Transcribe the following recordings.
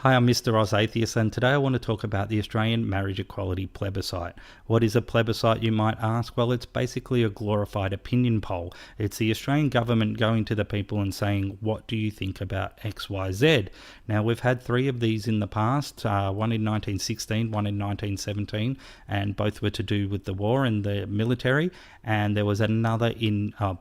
Hi, I'm Mr. Oz Atheist, and today I want to talk about the Australian marriage equality plebiscite. What is a plebiscite, you might ask? Well, it's basically a glorified opinion poll. It's the Australian government going to the people and saying, what do you think about XYZ? Now, we've had three of these in the past, one in 1916, one in 1917, and both were to do with the war and the military, and there was another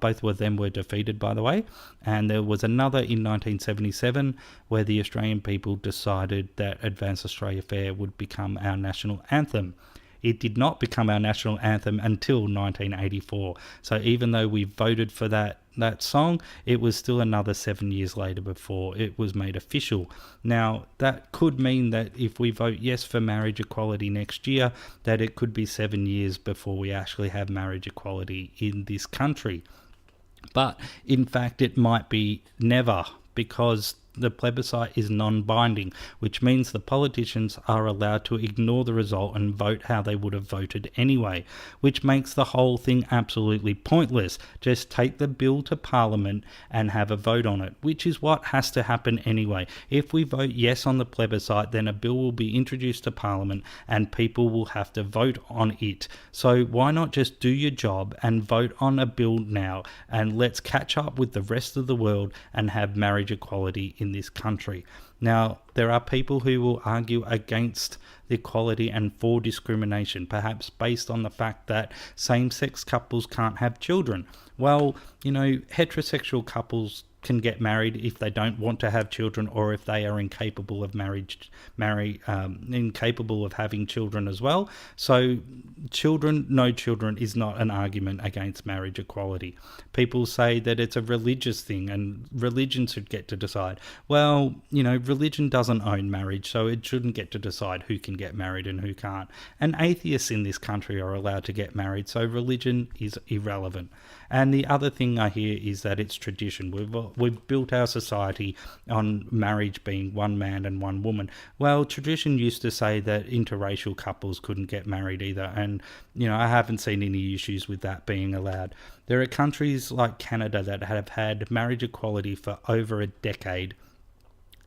both of them were defeated, by the way, and there was another in 1977 where the Australian people decided that Advance Australia Fair would become our national anthem. It did not become our national anthem until 1984. So even though we voted for that song, it was still another 7 years later before it was made official. Now, that could mean that if we vote yes for marriage equality next year, that it could be 7 years before we actually have marriage equality in this country. But in fact, it might be never, because the plebiscite is non-binding, which means the politicians are allowed to ignore the result and vote how they would have voted anyway, which makes the whole thing absolutely pointless. Just take the bill to Parliament and have a vote on it, which is what has to happen anyway. If we vote yes on the plebiscite, then a bill will be introduced to Parliament and people will have to vote on it. So why not just do your job and vote on a bill now, and let's catch up with the rest of the world and have marriage equality in this country. Now, there are people who will argue against equality and for discrimination, perhaps based on the fact that same-sex couples can't have children. Well, heterosexual couples can get married if they don't want to have children, or if they are incapable of incapable of having children as well. So no children is not an argument against marriage equality. People say that it's a religious thing and religion should get to decide. Well, religion doesn't own marriage, so it shouldn't get to decide who can get married and who can't. And atheists in this country are allowed to get married, so religion is irrelevant. And the other thing I hear is that it's tradition. We've built our society on marriage being one man and one woman. Well, tradition used to say that interracial couples couldn't get married either, and I haven't seen any issues with that being allowed. There are countries like Canada that have had marriage equality for over a decade,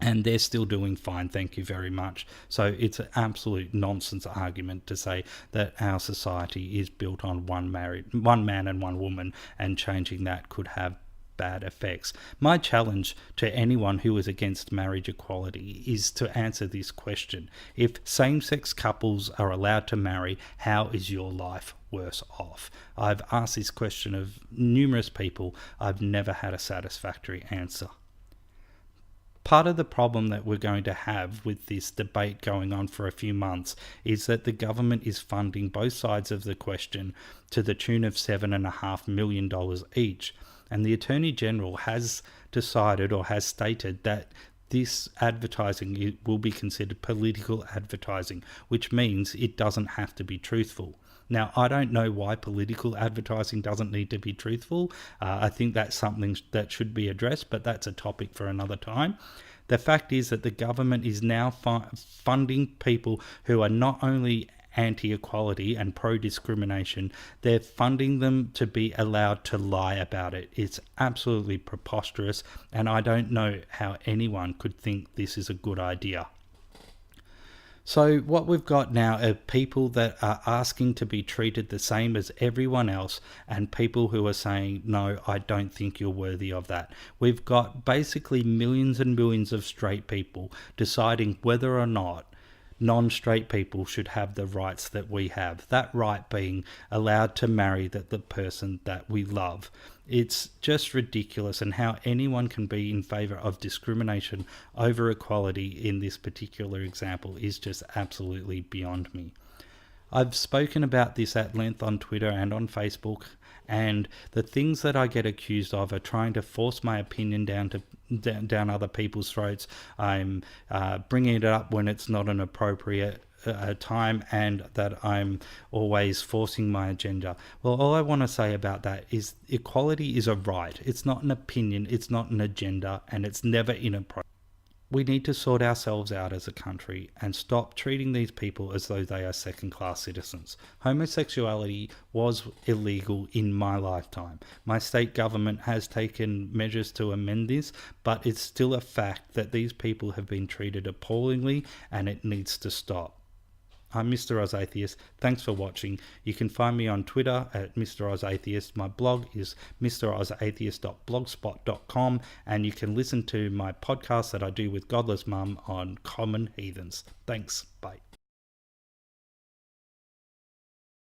and they're still doing fine, thank you very much. So it's an absolute nonsense argument to say that our society is built on one man and one woman, and changing that could have bad effects. My challenge to anyone who is against marriage equality is to answer this question. If same-sex couples are allowed to marry, how is your life worse off? I've asked this question of numerous people. I've never had a satisfactory answer. Part of the problem that we're going to have with this debate going on for a few months is that the government is funding both sides of the question to the tune of $7.5 million each. And the Attorney General has decided, or has stated, that this advertising will be considered political advertising, which means it doesn't have to be truthful. Now, I don't know why political advertising doesn't need to be truthful. I think that's something that should be addressed, but that's a topic for another time. The fact is that the government is now funding people who are not only anti-equality and pro-discrimination, they're funding them to be allowed to lie about it. It's absolutely preposterous, and I don't know how anyone could think this is a good idea. So what we've got now are people that are asking to be treated the same as everyone else, and people who are saying, no, I don't think you're worthy of that. We've got basically millions and millions of straight people deciding whether or not non-straight people should have the rights that we have. That right being allowed to marry the person that we love. It's just ridiculous, and how anyone can be in favour of discrimination over equality in this particular example is just absolutely beyond me. I've spoken about this at length on Twitter and on Facebook, and the things that I get accused of are trying to force my opinion down other people's throats. I'm bringing it up when it's not an appropriate time, and that I'm always forcing my agenda. Well, all I want to say about that is equality is a right. It's not an opinion, it's not an agenda, and it's never inappropriate. We need to sort ourselves out as a country and stop treating these people as though they are second-class citizens. Homosexuality was illegal in my lifetime. My state government has taken measures to amend this, but it's still a fact that these people have been treated appallingly and it needs to stop. I'm Mr. Oz Atheist. Thanks for watching. You can find me on Twitter at Mr. Oz Atheist. My blog is mrozatheist.blogspot.com, and you can listen to my podcast that I do with Godless Mum on Common Heathens. Thanks. Bye.